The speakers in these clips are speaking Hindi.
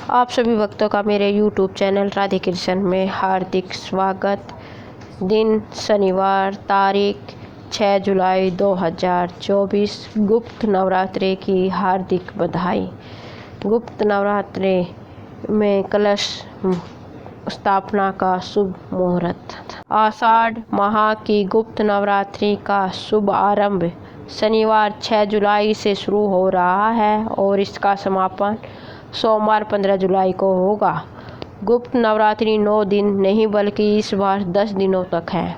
आप सभी भक्तों का मेरे YouTube चैनल राधे कृष्ण में हार्दिक स्वागत। दिन शनिवार, तारीख 6 जुलाई 2024। गुप्त नवरात्रि की हार्दिक बधाई। गुप्त नवरात्रि में कलश स्थापना का शुभ मुहूर्त। आषाढ़ माह की गुप्त नवरात्रि का शुभ आरंभ शनिवार 6 जुलाई से शुरू हो रहा है और इसका समापन सोमवार 15 जुलाई को होगा। गुप्त नवरात्रि 9 दिन नहीं बल्कि इस बार 10 दिनों तक है।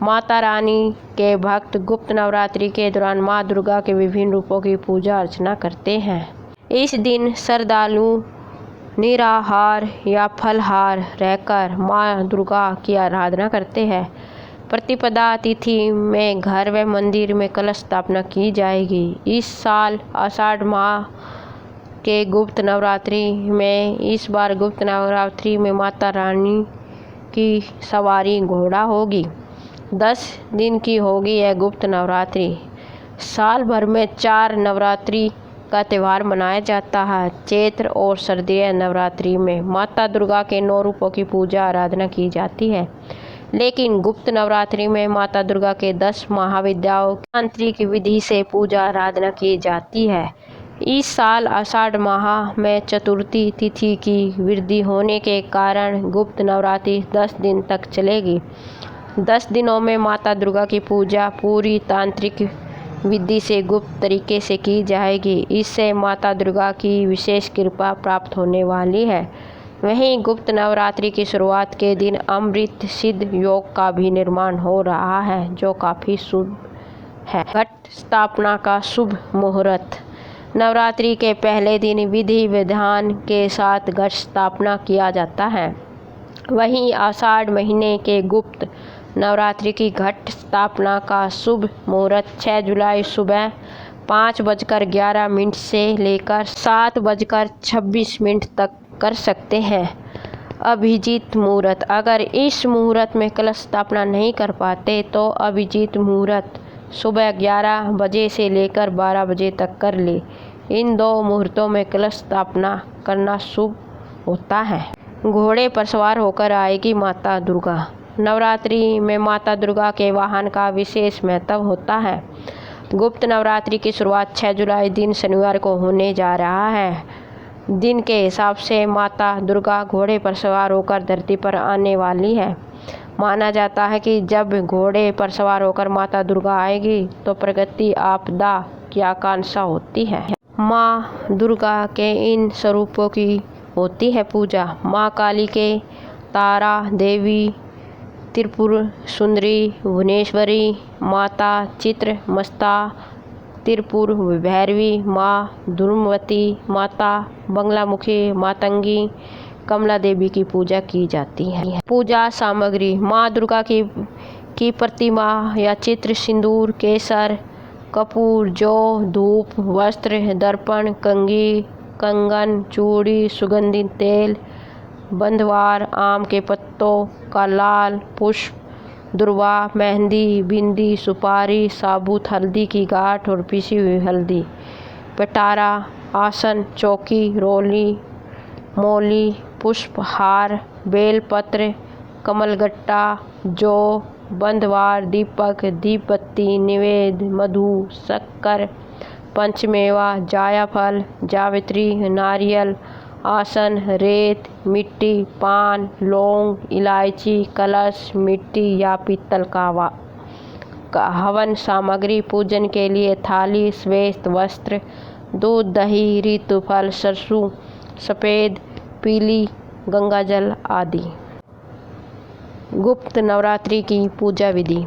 माता रानी के भक्त गुप्त नवरात्रि के दौरान माँ दुर्गा के विभिन्न रूपों की पूजा अर्चना करते हैं। इस दिन श्रद्धालु निराहार या फलहार रहकर माँ दुर्गा की आराधना करते हैं। प्रतिपदा तिथि में घर व मंदिर में कलश स्थापना की जाएगी। इस साल आषाढ़ माह के गुप्त नवरात्रि में इस बार गुप्त नवरात्रि में माता रानी की सवारी घोड़ा होगी। 10 दिन की होगी यह गुप्त नवरात्रि। साल भर में 4 नवरात्रि का त्यौहार मनाया जाता है। चैत्र और शारदीय नवरात्रि में माता दुर्गा के 9 रूपों की पूजा आराधना की जाती है, लेकिन गुप्त नवरात्रि में माता दुर्गा के 10 महाविद्याओं की तांत्रिक विधि से पूजा आराधना की जाती है। इस साल आषाढ़ माह में चतुर्थी तिथि की वृद्धि होने के कारण गुप्त नवरात्रि 10 दिन तक चलेगी। 10 दिनों में माता दुर्गा की पूजा पूरी तांत्रिक विधि से गुप्त तरीके से की जाएगी। इससे माता दुर्गा की विशेष कृपा प्राप्त होने वाली है। वहीं गुप्त नवरात्रि की शुरुआत के दिन अमृत सिद्ध योग का भी निर्माण हो रहा है, जो काफ़ी शुभ है। घट स्थापना का शुभ मुहूर्त। नवरात्रि के पहले दिन विधि विधान के साथ घट स्थापना किया जाता है। वहीं आषाढ़ महीने के गुप्त नवरात्रि की घट स्थापना का शुभ मुहूर्त 6 जुलाई सुबह 5:11 से लेकर 7:26 तक कर सकते हैं। अभिजीत मुहूर्त। अगर इस मुहूर्त में कलश स्थापना नहीं कर पाते तो अभिजीत मुहूर्त सुबह 11 बजे से लेकर 12 बजे तक कर ले। इन 2 मुहूर्तों में कलश स्थापना करना शुभ होता है। घोड़े पर सवार होकर आएगी माता दुर्गा। नवरात्रि में माता दुर्गा के वाहन का विशेष महत्व होता है। गुप्त नवरात्रि की शुरुआत 6 जुलाई दिन शनिवार को होने जा रहा है। दिन के हिसाब से माता दुर्गा घोड़े पर सवार होकर धरती पर आने वाली है। माना जाता है कि जब घोड़े पर सवार होकर माता दुर्गा आएगी तो प्रकृति आपदा की आकांक्षा होती है। माँ दुर्गा के इन स्वरूपों की होती है पूजा। माँ काली के तारा देवी, त्रिपुर सुंदरी, भुवनेश्वरी माता, चित्रमस्ता, त्रिपुर भैरवी माँ, धूम्रवती माता, बंगलामुखी मातंगी, कमला देवी की पूजा की जाती है। पूजा सामग्री। माँ दुर्गा की प्रतिमा या चित्र सिंदूर, केसर, कपूर, जौ, धूप, वस्त्र, दर्पण, कंघी, कंगन, चूड़ी, सुगंधित तेल, बंधवार, आम के पत्तों का लाल पुष्प, दुर्वा, मेहंदी, बिंदी, सुपारी, साबुत हल्दी की गांठ और पिसी हुई हल्दी, पिटारा, आसन, चौकी, रोली, मौली, पुष्पहार, बेलपत्र, कमलगट्टा, जौ, बंधवार, दीपक, दीपबत्ती, निवेद, मधु, शक्कर, पंचमेवा, जायफल, जावित्री, नारियल, आसन, रेत, मिट्टी, पान, लौंग, इलायची, कलश, मिट्टी या पीतल का हवन सामग्री। पूजन के लिए थाली, श्वेत वस्त्र, दूध, दही, ऋतुफल, सरसों, सफ़ेद, पीली, गंगाजल आदि। गुप्त नवरात्रि की पूजा विधि।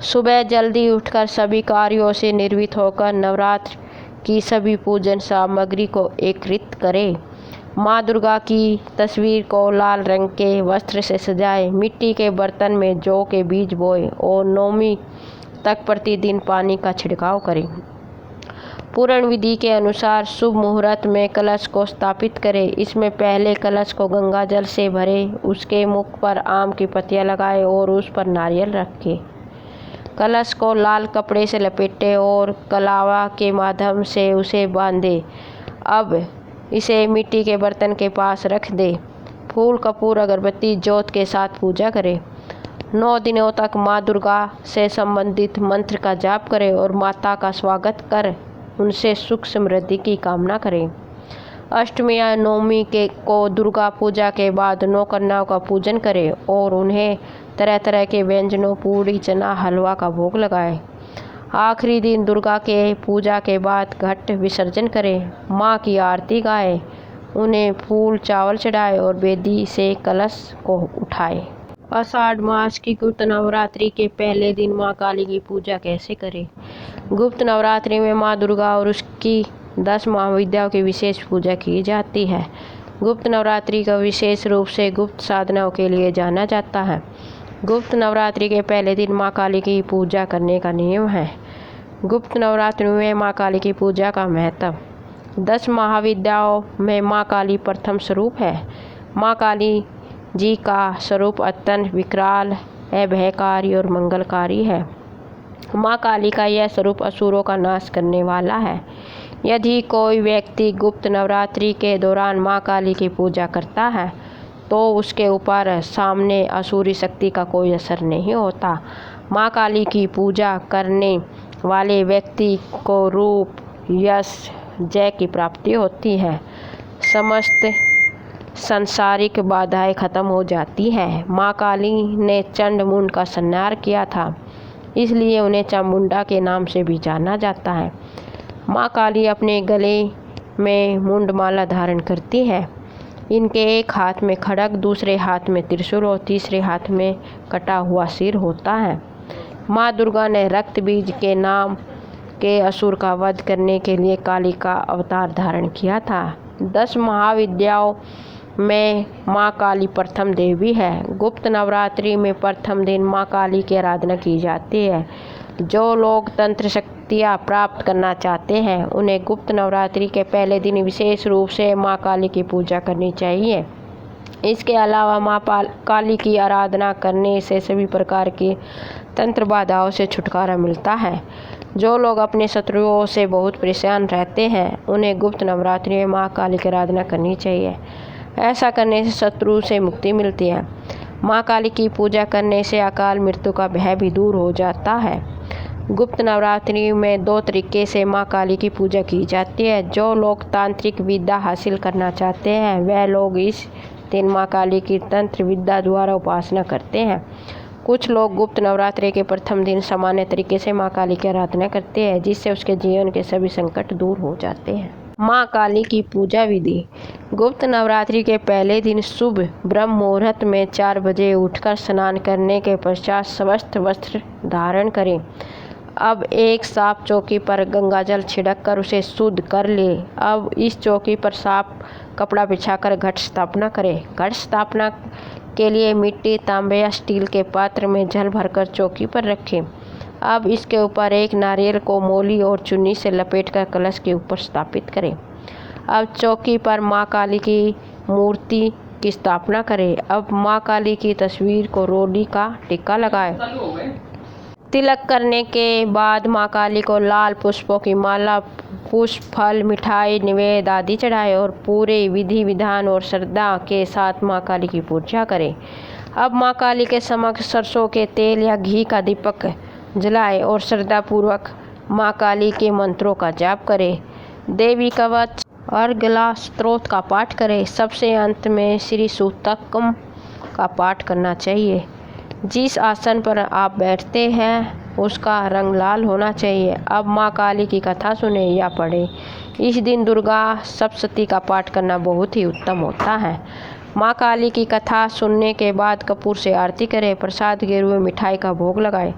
सुबह जल्दी उठकर सभी कार्यों से निर्वृत्त होकर नवरात्र की सभी पूजन सामग्री को एकत्रित करें। माँ दुर्गा की तस्वीर को लाल रंग के वस्त्र से सजाएं। मिट्टी के बर्तन में जौ के बीज बोएं और नौमी तक प्रतिदिन पानी का छिड़काव करें। पूर्ण विधि के अनुसार शुभ मुहूर्त में कलश को स्थापित करें। इसमें पहले कलश को गंगा जल से भरें, उसके मुख पर आम की पत्तियां लगाएं और उस पर नारियल रखें। कलश को लाल कपड़े से लपेटें और कलावा के माध्यम से उसे बांधें। अब इसे मिट्टी के बर्तन के पास रख दे। फूल कपूर अगरबत्ती जोत के साथ पूजा करें। 9 दिनों तक माँ दुर्गा से संबंधित मंत्र का जाप करें और माता का स्वागत कर उनसे सुख समृद्धि की कामना करें। अष्टमी या नवमी को दुर्गा पूजा के बाद 9 कन्याओं का पूजन करें और उन्हें तरह तरह के व्यंजनों, पूड़ी, चना, हलवा का भोग लगाएं। आखिरी दिन दुर्गा के पूजा के बाद घट विसर्जन करें। माँ की आरती गाएं, उन्हें फूल चावल चढ़ाएं और वेदी से कलश को उठाएं। आषाढ़ मास की गुप्त नवरात्रि के पहले दिन माँ काली की पूजा कैसे करें? गुप्त नवरात्रि में माँ दुर्गा और उसकी 10 महाविद्याओं की विशेष पूजा की जाती है। गुप्त नवरात्रि का विशेष रूप से गुप्त साधनाओं के लिए जाना जाता है। गुप्त नवरात्रि के पहले दिन माँ काली की पूजा करने का नियम है। गुप्त नवरात्रि में माँ काली की पूजा का महत्व। 10 महाविद्याओं में माँ काली प्रथम स्वरूप है। माँ काली जी का स्वरूप अत्यंत विकराल, अभयकारी और मंगलकारी है। माँ काली का यह स्वरूप असुरों का नाश करने वाला है। यदि कोई व्यक्ति गुप्त नवरात्रि के दौरान माँ काली की पूजा करता है तो उसके ऊपर सामने असुरी शक्ति का कोई असर नहीं होता। माँ काली की पूजा करने वाले व्यक्ति को रूप, यश, जय की प्राप्ति होती है। समस्त सांसारिक बाधाएं खत्म हो जाती है। माँ काली ने चंड-मुंड का संहार किया था, इसलिए उन्हें चामुंडा के नाम से भी जाना जाता है। माँ काली अपने गले में मुंडमाला धारण करती है। इनके एक हाथ में खड्ग, दूसरे हाथ में त्रिशूल और तीसरे हाथ में कटा हुआ सिर होता है। माँ दुर्गा ने रक्त बीज के नाम के असुर का वध करने के लिए काली का अवतार धारण किया था। 10 महाविद्याओं में माँ काली प्रथम देवी है। गुप्त नवरात्रि में प्रथम दिन माँ काली की आराधना की जाती है। जो लोग तंत्र शक्तियाँ प्राप्त करना चाहते हैं उन्हें गुप्त नवरात्रि के पहले दिन विशेष रूप से माँ काली की पूजा करनी चाहिए। इसके अलावा माँ काली की आराधना करने से सभी प्रकार की तंत्र बाधाओं से छुटकारा मिलता है। जो लोग अपने शत्रुओं से बहुत परेशान रहते हैं उन्हें गुप्त नवरात्रि में माँ काली की आराधना करनी चाहिए। ऐसा करने से शत्रु से मुक्ति मिलती है। माँ काली की पूजा करने से अकाल मृत्यु का भय भी दूर हो जाता है। गुप्त नवरात्रि में 2 तरीके से माँ काली की पूजा की जाती है। जो लोग तांत्रिक विद्या हासिल करना चाहते हैं वह लोग इस दिन माँ काली की तंत्र विद्या द्वारा उपासना करते हैं। कुछ लोग गुप्त नवरात्रि के प्रथम दिन सामान्य तरीके से माँ काली की आराधना करते हैं, जिससे उसके जीवन के सभी संकट दूर हो जाते हैं। माँ काली की पूजा विधि। गुप्त नवरात्रि के पहले दिन शुभ ब्रह्म मुहूर्त में 4 बजे उठकर स्नान करने के पश्चात स्वस्थ वस्त्र धारण करें। अब एक साफ चौकी पर गंगाजल छिड़क कर उसे शुद्ध कर ले। अब इस चौकी पर साफ कपड़ा बिछाकर घट स्थापना करें। घट स्थापना के लिए मिट्टी, तांबे या स्टील के पात्र में जल भरकर चौकी पर रखें। अब इसके ऊपर एक नारियल को मोली और चुन्नी से लपेटकर कलश के ऊपर स्थापित करें। अब चौकी पर माँ काली की मूर्ति की स्थापना करें। अब माँ काली की तस्वीर को रोली का टिक्का लगाएं। तिलक करने के बाद माँ काली को लाल पुष्पों की माला, पुष्प, फल, मिठाई, निवेद आदि चढ़ाएं और पूरे विधि विधान और श्रद्धा के साथ माँ काली की पूजा करें। अब माँ काली के समक्ष सरसों के तेल या घी का दीपक जलाएं और श्रद्धापूर्वक माँ काली के मंत्रों का जाप करें। देवी कवच और गला स्तोत्र का पाठ करें। सबसे अंत में श्री सूक्तम का पाठ करना चाहिए। जिस आसन पर आप बैठते हैं उसका रंग लाल होना चाहिए। अब माँ काली की कथा सुने या पढ़ें। इस दिन दुर्गा सप्तशती का पाठ करना बहुत ही उत्तम होता है। माँ काली की कथा सुनने के बाद कपूर से आरती करें। प्रसाद के रूप में मिठाई का भोग लगाएं।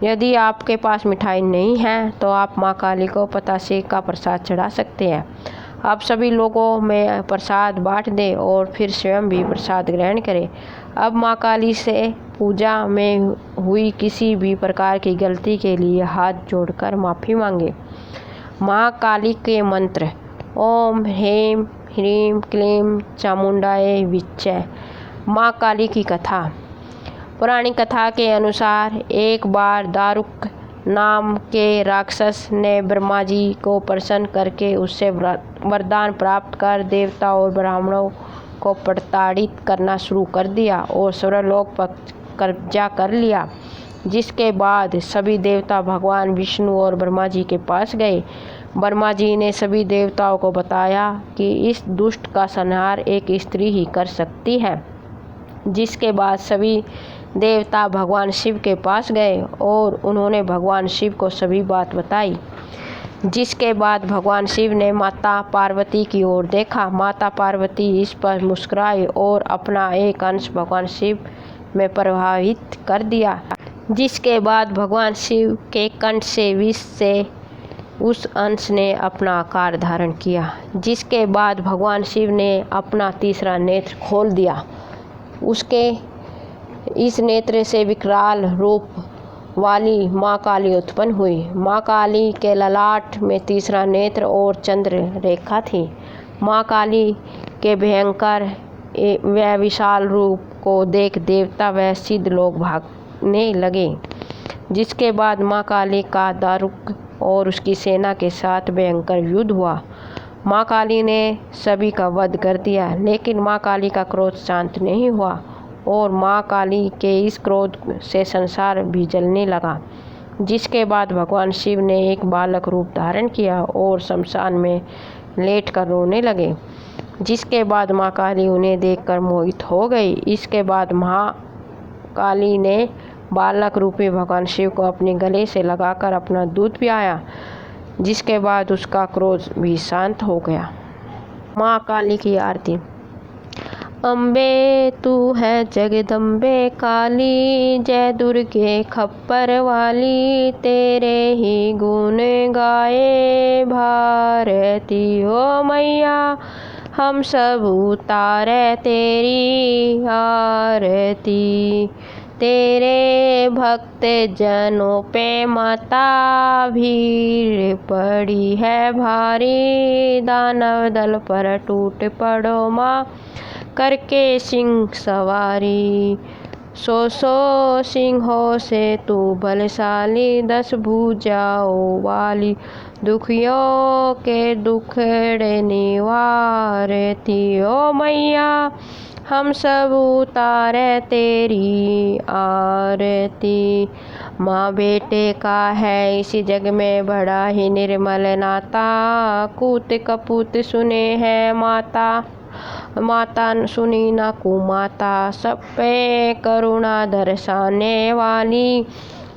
यदि आपके पास मिठाई नहीं है तो आप माँ काली को बतासे का प्रसाद चढ़ा सकते हैं। आप सभी लोगों में प्रसाद बांट दें और फिर स्वयं भी प्रसाद ग्रहण करें। अब माँ काली से पूजा में हुई किसी भी प्रकार की गलती के लिए हाथ जोड़कर माफ़ी मांगे। माँ काली के मंत्र। ओम ह्रीं ह्रीं क्लीं चामुंडाय विच्चे। माँ काली की कथा। पुरानी कथा के अनुसार एक बार दारुक नाम के राक्षस ने ब्रह्मा जी को प्रसन्न करके उससे वरदान प्राप्त कर देवताओं और ब्राह्मणों को प्रताड़ित करना शुरू कर दिया और स्वर्गलोक पर कब्जा कर लिया। जिसके बाद सभी देवता भगवान विष्णु और ब्रह्मा जी के पास गए। ब्रह्मा जी ने सभी देवताओं को बताया कि इस दुष्ट का संहार एक स्त्री ही कर सकती है। जिसके बाद सभी देवता भगवान शिव के पास गए और उन्होंने भगवान शिव को सभी बात बताई। जिसके बाद भगवान शिव ने माता पार्वती की ओर देखा। माता पार्वती इस पर मुस्कुराई और अपना एक अंश भगवान शिव में प्रवाहित कर दिया। जिसके बाद भगवान शिव के कंठ से विष से उस अंश ने अपना आकार धारण किया। जिसके बाद भगवान शिव ने अपना तीसरा नेत्र खोल दिया। उसके इस नेत्र से विकराल रूप वाली माँ काली उत्पन्न हुई। माँ काली के ललाट में तीसरा नेत्र और चंद्र रेखा थी। माँ काली के भयंकर व विशाल रूप को देख देवता व सिद्ध लोग भागने लगे। जिसके बाद माँ काली का दारुक और उसकी सेना के साथ भयंकर युद्ध हुआ। माँ काली ने सभी का वध कर दिया, लेकिन माँ काली का क्रोध शांत नहीं हुआ और माँ काली के इस क्रोध से संसार भी जलने लगा। जिसके बाद भगवान शिव ने एक बालक रूप धारण किया और शमशान में लेट कर रोने लगे। जिसके बाद माँ काली उन्हें देखकर मोहित हो गई। इसके बाद माँ काली ने बालक रूपी भगवान शिव को अपने गले से लगाकर अपना दूध पिलाया। जिसके बाद उसका क्रोध भी शांत हो गया। माँ काली की आरती। अम्बे तू है जगदम्बे काली, जय दुर्गे खप्पर वाली, तेरे ही गुण गाए भारती हो मैया, हम सब उतारे तेरी आरती। तेरे भक्त जनों पे माता भीड़ पड़ी है भारी, दानव दल पर टूट पड़ो माँ करके सिंह सवारी। सौ सिंहों से तू बलशाली, 10 भुजाओं वाली, दुखियों के दुखड़े निवारती ओ मैया, हम सब उतारे तेरी आरती। माँ बेटे का है इसी जग में बड़ा ही निर्मल नाता, कूत कपूत सुने हैं माता, माता सुनी ना कुमाता, सब पे करुणा दर्शाने वाली,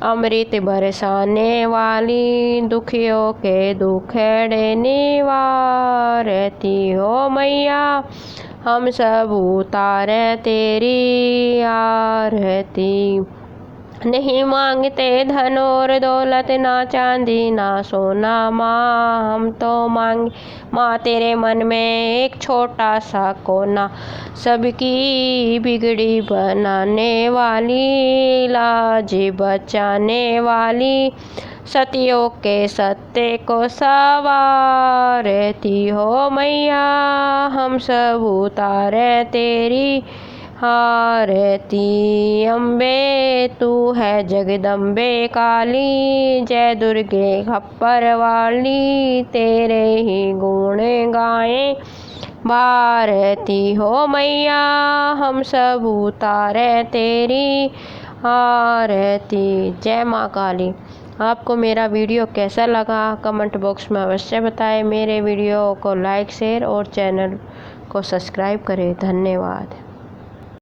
अमृत बरसाने वाली, दुखियों के दुखड़े निवारती हो मैया, हम सब उतारे तेरी आरती। नहीं मांगते धन और दौलत, ना चांदी ना सोना माँ, हम तो मांग माँ तेरे मन में एक छोटा सा कोना, सबकी बिगड़ी बनाने वाली, लाज बचाने वाली, सतियों के सत्य को सवारती हो मैया, हम सब उतारे तेरी आरती। अम्बे तू है जगदम्बे काली, जय दुर्गे खप्पर वाली, तेरे ही गुण गाएं भारती हो मैया, हम सब उतारे तेरी आरती। जय माँ काली। आपको मेरा वीडियो कैसा लगा कमेंट बॉक्स में अवश्य बताएं। मेरे वीडियो को लाइक शेयर और चैनल को सब्सक्राइब करें। धन्यवाद।